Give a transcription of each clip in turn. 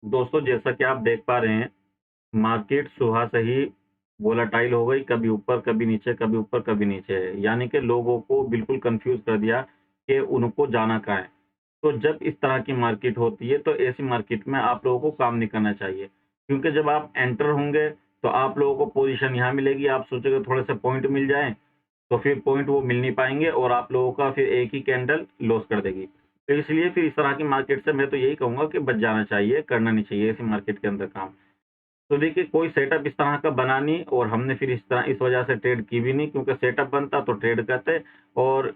दोस्तों, जैसा कि आप देख पा रहे हैं, मार्केट सुबह से ही वोलेटाइल हो गई, कभी ऊपर, कभी नीचे, कभी ऊपर, कभी नीचे। यानी कि लोगों को बिल्कुल कन्फ्यूज़ कर दिया कि उनको जाना कहाँ है। तो जब इस तरह की मार्केट होती है, तो ऐसी मार्केट में आप लोगों को काम नहीं करना चाहिए। क्योंकि जब आप एंटर होंगे, तो आप लोगों को पोज़ीशन यहाँ मिलेगी, आप सोचोगे थोड़े से पॉइंट मिल जाएँ, तो फिर पॉइंट वो मिल नहीं पाएँगे और आप लोगों का फिर एक ही कैंडल लॉस कर देगी। तो इसलिए फिर इस तरह की मार्केट से मैं तो यही कहूँगा कि बच जाना चाहिए, करना नहीं चाहिए ऐसी मार्केट के अंदर काम। तो देखिए, कोई सेटअप इस तरह का बना नहीं और हमने फिर इस वजह से ट्रेड की भी नहीं, क्योंकि सेटअप बनता तो ट्रेड करते और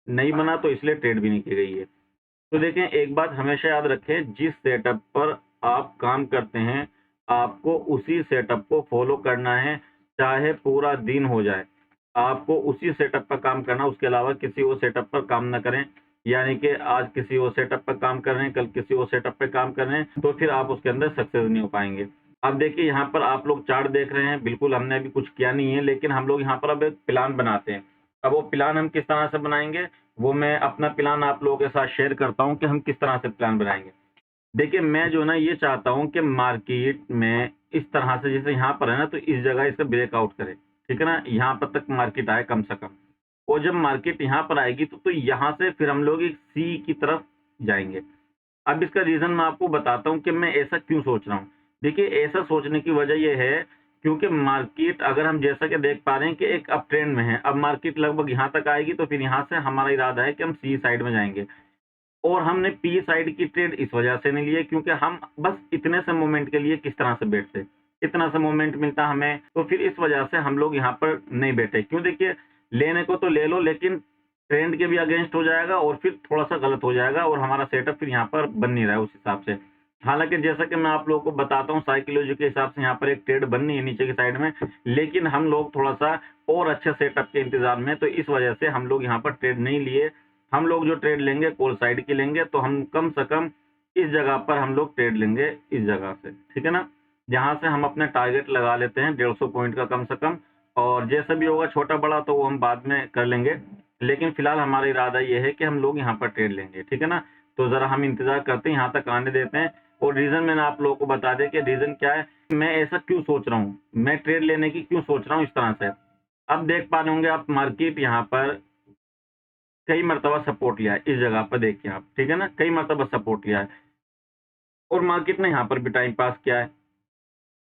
नहीं बना तो इसलिए ट्रेड भी नहीं की गई है। तो देखें, एक बात हमेशा याद रखें, जिस सेटअप पर आप काम करते हैं, आपको उसी सेटअप को फ़ॉलो करना है, चाहे पूरा दिन हो जाए। आपको उसी सेटअप पर काम करना, उसके अलावा किसी और सेटअप पर काम ना करें। यानी कि आज किसी और सेटअप पर काम कर रहे हैं, कल किसी और सेटअप पे काम कर रहे हैं, तो फिर आप उसके अंदर सक्सेस नहीं हो पाएँगे। अब देखिए, यहाँ पर आप लोग चार्ट देख रहे हैं, बिल्कुल हमने अभी कुछ किया नहीं है, लेकिन हम लोग यहाँ पर अब एक प्लान बनाते हैं। अब वो प्लान हम किस तरह से बनाएँगे, वो मैं अपना प्लान आप लोगों के साथ शेयर करता हूँ कि हम किस तरह से प्लान बनाएँगे। देखिए, मैं जो है ना ये चाहता हूँ कि मार्केट में इस तरह से जैसे यहाँ पर है ना, तो इस जगह इसका ब्रेकआउट करे, ठीक है ना? यहाँ पर तक मार्केट आए कम से कम। और जब मार्केट यहाँ पर आएगी तो यहाँ से फिर हम लोग एक सी की तरफ जाएँगे। अब इसका रीज़न मैं आपको बताता हूँ कि मैं ऐसा क्यों सोच रहा हूँ। देखिए, ऐसा सोचने की वजह ये है, क्योंकि मार्केट अगर हम जैसा कि देख पा रहे हैं कि एक अप ट्रेंड में है। अब मार्केट लगभग यहाँ तक आएगी तो फिर यहाँ से हमारा इरादा है कि हम सी साइड में जाएँगे। और हमने पी साइड की ट्रेड इस वजह से नहीं ली है, क्योंकि हम बस इतने से मोमेंट के लिए किस तरह से बैठते। इतना सा मोमेंट मिलता हमें, तो फिर इस वजह से हम लोग यहाँ पर नहीं बैठे। क्यों, देखिए, लेने को तो ले लो, लेकिन ट्रेंड के भी अगेंस्ट हो जाएगा और फिर थोड़ा-सा गलत हो जाएगा और हमारा सेटअप फिर यहाँ पर बन नहीं रहा है उस हिसाब से। हालाँकि जैसा कि मैं आप लोगों को बताता हूँ, साइकोलॉजी के हिसाब से यहाँ पर एक ट्रेड बननी है नीचे की साइड में, लेकिन हम लोग थोड़ा-सा और अच्छे सेटअप के इंतज़ार में, तो इस वजह से हम लोग यहाँ पर ट्रेड नहीं लिए। हम लोग जो ट्रेड लेंगे कॉल साइड की लेंगे, तो हम कम से कम इस जगह पर हम लोग ट्रेड लेंगे, इस जगह से, ठीक है ना? जहाँ से हम अपना टारगेट लगा लेते हैं 150 पॉइंट का कम से कम, और जैसा भी होगा छोटा-बड़ा तो वो हम बाद में कर लेंगे। लेकिन फिलहाल हमारा इरादा ये है कि हम लोग यहाँ पर ट्रेड लेंगे, ठीक है ना? तो ज़रा हम इंतज़ार करते हैं, यहाँ तक आने देते हैं। और रीज़न मैंने आप लोगों को बता दिया कि रीज़न क्या है, मैं ऐसा क्यों सोच रहा हूँ, मैं ट्रेड लेने की क्यों सोच रहा हूँ इस तरह से। अब देख पा रहे होंगे आप, मार्केट यहाँ पर कई मर्तबा सपोर्ट लिया है, इस जगह पर देखिए आप, ठीक है ना? कई मर्तबा सपोर्ट लिया है और मार्केट ने यहाँ पर भी टाइम पास किया है।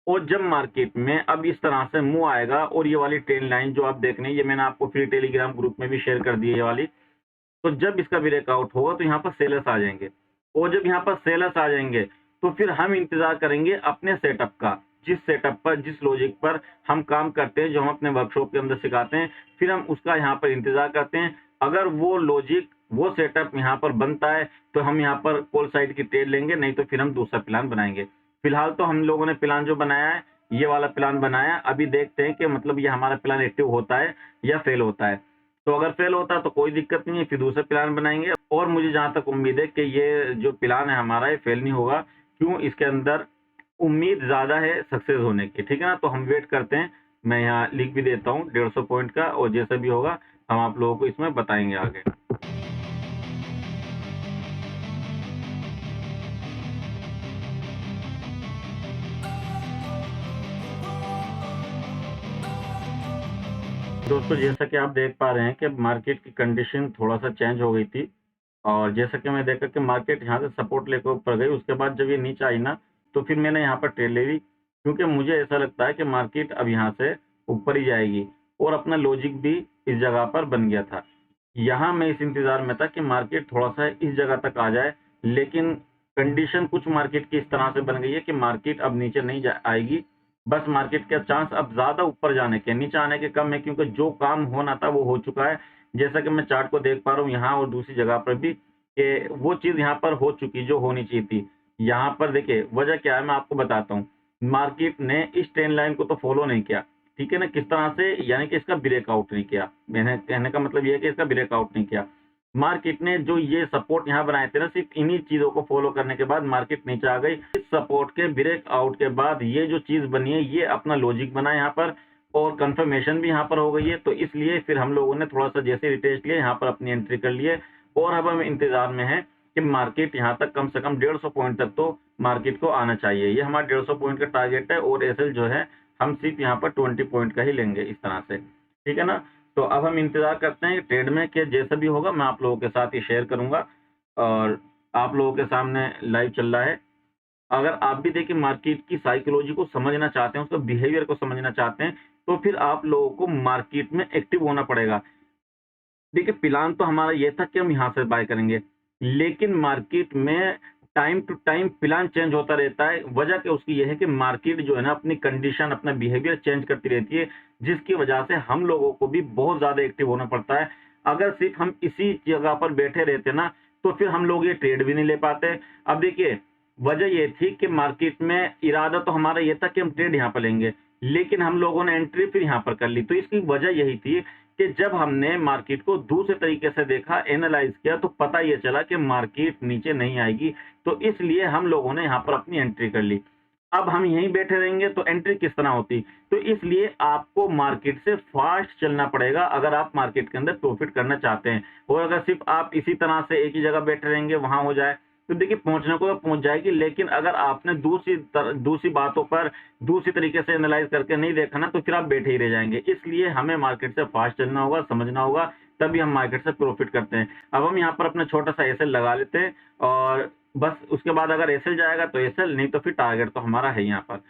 और जब मार्केट में अब इस तरह से मूव आएगा और ये वाली ट्रेंड लाइन जो आप देख रहे हैं, ये मैंने आपको फ्री टेलीग्राम ग्रुप में भी शेयर कर दी है ये वाली। तो जब इसका ब्रेकआउट होगा तो यहाँ पर सेलर्स आ जाएँगे और जब यहाँ पर सेलर्स आ जाएँगे, तो फिर हम इंतज़ार करेंगे अपने सेटअप का। जिस सेटअप पर, जिस लॉजिक पर हम काम करते हैं, जो हम अपने वर्कशॉप के अंदर सिखाते हैं, फिर हम उसका यहाँ पर इंतज़ार करते हैं। अगर वो लॉजिक, वो सेटअप यहाँ पर बनता है, तो हम यहाँ पर कॉल साइड की ट्रेड लेंगे, नहीं तो फिर हम दूसरा प्लान बनाएँगे। फिलहाल तो हम लोगों ने प्लान जो बनाया है, ये वाला प्लान बनाया है। अभी देखते हैं कि मतलब ये हमारा प्लान एक्टिव होता है या फेल होता है। तो अगर फेल होता है तो कोई दिक्कत नहीं है, फिर दूसरा प्लान बनाएँगे और मुझे जहाँ तक उम्मीद है कि ये जो प्लान है हमारा, ये फेल नहीं होगा। क्यों, इसके अंदर उम्मीद ज़्यादा है सक्सेस होने की, ठीक है ना? तो हम वेट करते हैं। मैं यहाँ लिख भी देता हूँ 150 पॉइंट का, और जैसा भी होगा हम आप लोगों को इसमें बताएँगे आगे। दोस्तों, जैसा कि आप देख पा रहे हैं कि मार्केट की कंडीशन थोड़ा-सा चेंज हो गई थी और जैसा कि मैं देखा कि मार्केट यहाँ से सपोर्ट लेकर ऊपर गई, उसके बाद जब ये नीचे आई ना, तो फिर मैंने यहाँ पर ट्रेड ले ली, क्योंकि मुझे ऐसा लगता है कि मार्केट अब यहाँ से ऊपर ही जाएगी और अपना लॉजिक भी इस जगह पर बन गया था। यहाँ मैं इस इंतज़ार में था कि मार्केट थोड़ा-सा इस जगह तक आ जाए, लेकिन कंडीशन कुछ मार्केट की इस तरह से बन गई है कि मार्केट अब नीचे नहीं जा आएगी। बस मार्केट का चांस अब ज़्यादा ऊपर जाने के, नीचे आने के कम है, क्योंकि जो काम होना था वो हो चुका है। जैसा कि मैं चार्ट को देख पा रहा हूँ यहाँ और दूसरी जगह पर भी, कि वो चीज़ यहाँ पर हो चुकी जो होनी चाहिए थी। यहाँ पर देखिए वजह क्या है, मैं आपको बताता हूँ। मार्केट ने इस ट्रेंड लाइन को तो फ़ॉलो नहीं किया, ठीक है ना? किस तरह से, यानी कि इसका ब्रेकआउट नहीं किया। मैंने कहने का मतलब ये है कि इसका ब्रेकआउट नहीं किया। मार्केट ने जो ये सपोर्ट यहाँ बनाए थे ना, सिर्फ़ इन्हीं चीज़ों को फ़ॉलो करने के बाद मार्केट नीचे आ गई। इस सपोर्ट के ब्रेकआउट के बाद ये जो चीज़ बनी है, ये अपना लॉजिक बना है यहाँ पर और कन्फर्मेशन भी यहाँ पर हो गई है। तो इसलिए फिर हम लोगों ने थोड़ा-सा जैसे ही रिटेस्ट लिया, यहाँ पर अपनी एंट्री कर ली है और अब हम इंतज़ार में हैं कि मार्केट यहाँ तक कम से कम 150 पॉइंट तक तो मार्केट को आना चाहिए। ये हमारा 150 पॉइंट का टारगेट है और एसएल जो है हम सिर्फ यहाँ पर 20 पॉइंट का ही लेंगे इस तरह से, ठीक है ना। तो अब हम इंतजार करते हैं ट्रेड में कि जैसा भी होगा मैं आप लोगों के साथ ही शेयर करूंगा और आप लोगों के सामने लाइव चल रहा है। अगर आप भी देखिए मार्केट की साइकोलॉजी को समझना चाहते हैं, उसका बिहेवियर को समझना चाहते हैं, तो फिर आप लोगों को मार्केट में एक्टिव होना पड़ेगा। देखिए प्लान तो हमारा ये था कि हम यहाँ से बाय करेंगे, लेकिन मार्केट में time to time plan change होता रहता है। वजह क्या उसकी ये है कि मार्केट जो है ना अपनी कंडीशन, अपना बिहेवियर चेंज करती रहती है, जिसकी वजह से हम लोगों को भी बहुत ज्यादा एक्टिव होना पड़ता है। अगर सिर्फ हम इसी जगह पर बैठे रहते ना तो फिर हम लोग ये ट्रेड भी नहीं ले पाते। अब देखिए वजह ये थी कि मार्केट में इरादा तो हमारा ये था कि हम ट्रेड यहाँ पर लेंगे, लेकिन हम लोगों ने एंट्री फिर यहाँ पर कर ली। तो इसकी वजह यही थी कि जब हमने मार्केट को दूसरे तरीके से देखा, एनालाइज किया, तो पता ये चला कि मार्केट नीचे नहीं आएगी, तो इसलिए हम लोगों ने यहाँ पर अपनी एंट्री कर ली। अब हम यहीं बैठे रहेंगे तो एंट्री किस तरह होती, तो इसलिए आपको मार्केट से फास्ट चलना पड़ेगा अगर आप मार्केट के अंदर प्रॉफिट करना चाहते हैं। और अगर सिर्फ आप इसी तरह से एक ही जगह बैठे रहेंगे, वहां हो जाए, तो देखिए पहुंचने को तो पहुंच जाएगी, लेकिन अगर आपने दूसरी बातों पर दूसरी तरीके से एनालाइज करके नहीं देखा ना तो फिर आप बैठे ही रह जाएंगे। इसलिए हमें मार्केट से फास्ट चलना होगा, समझना होगा, तभी हम मार्केट से प्रॉफिट करते हैं। अब हम यहाँ पर अपना छोटा सा एसएल लगा लेते हैं और बस उसके बाद अगर एसएल जाएगा तो एसएल, नहीं तो फिर टारगेट तो हमारा है यहाँ पर।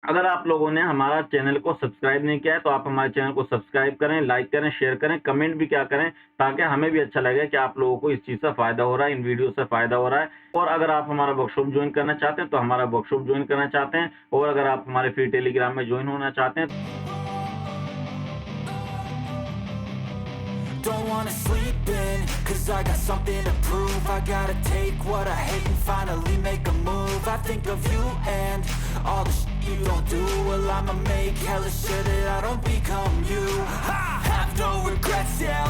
अगर आप लोगों ने हमारा चैनल को सब्सक्राइब नहीं किया है तो आप हमारे चैनल को सब्सक्राइब करें, लाइक करें, शेयर करें, कमेंट भी क्या करें, ताकि हमें भी अच्छा लगे कि आप लोगों को इस चीज़ से फ़ायदा हो रहा है, इन वीडियो से फ़ायदा हो रहा है। और अगर आप हमारा वर्कशॉप ज्वाइन करना चाहते हैं तो हमारा वर्कशॉप ज्वाइन करना चाहते हैं, और अगर आप हमारे फ्री टेलीग्राम में ज्वाइन होना चाहते हैं Don't wanna sleep in, cause I got something to prove. I gotta take what I hate and finally make a move. I think of you and all the shit you don't do. Well, I'ma make hella sure that I don't become you. I have no regrets, yeah,